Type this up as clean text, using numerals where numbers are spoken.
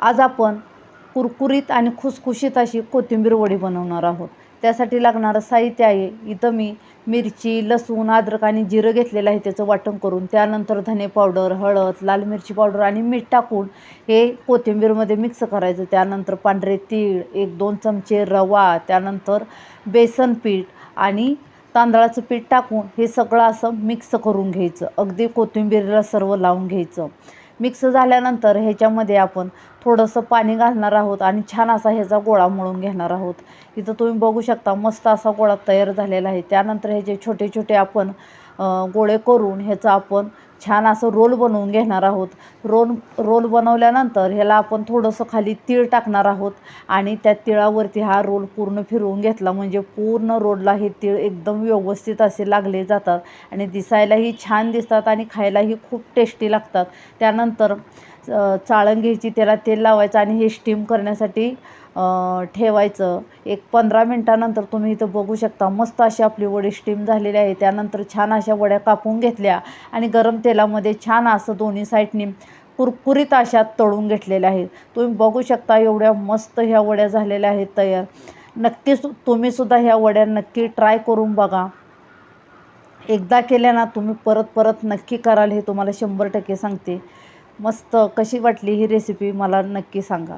आज आपण कुरकुरीत आणि खुसखुशीत अशी कोथिंबीर वडी बनवणार आहोत. त्यासाठी लागणारं साहित्य आहे, इथं मी मिरची, लसूण, अद्रक आणि जिरं घेतलेलं आहे त्याचं वाटण करून. त्यानंतर धने पावडर, हळद, लाल मिरची पावडर आणि मीठ टाकून हे कोथिंबीरमध्ये मिक्स करायचं. त्यानंतर पांढरे तीळ, 1-2 चमचे रवा, त्यानंतर बेसन पीठ आणि तांदळाचं पीठ टाकून हे सगळं असं मिक्स करून घ्यायचं. अगदी कोथिंबीरीला सर्व लावून घ्यायचं. मिक्स झाल्यानंतर ह्याच्यामध्ये आपण थोडंसं पाणी घालणार आहोत आणि छान असा ह्याचा गोळा मळून घेणार आहोत. इथं तुम्ही बघू शकता मस्त असा गोळा तयार झालेला आहे. त्यानंतर ह्याचे छोटे छोटे आपण गोळे करून ह्याचा आपण छान असं रोल बनवून घेणार आहोत. रोल बनवल्यानंतर ह्याला आपण थोडंसं खाली तीळ टाकणार आहोत आणि त्या तिळावरती हा रोल पूर्ण फिरवून घेतला म्हणजे पूर्ण रोलला हे तीळ एकदम व्यवस्थित असे लागले जातात आणि दिसायलाही छान दिसतात आणि खायलाही खूप टेस्टी लागतात. त्यानंतर चाळण घ्यायची, त्याला तेल लावायचं आणि हे स्टीम करण्यासाठी ठेवायचं. एक 15 मिनटानंतर तुम्ही इथं बघू शकता मस्त अशी आपली वडी स्टीम झालेली आहे. त्यानंतर छान अशा वड्या कापून घेतल्या आणि गरम तेलामध्ये छान असं दोन्ही साईडनी कुरकुरीत अशा तळून घेतलेल्या आहेत. तुम्ही बघू शकता एवढ्या मस्त ह्या वड्या झालेल्या आहेत तयार. नक्कीच तुम्ही सुद्धा ह्या वड्या नक्की ट्राय करून बघा. एकदा केल्या ना तुम्ही परत परत नक्की कराल हे तुम्हाला 100% सांगते. मस्त कशी वाटली ही रेसिपी मला नक्की सांगा.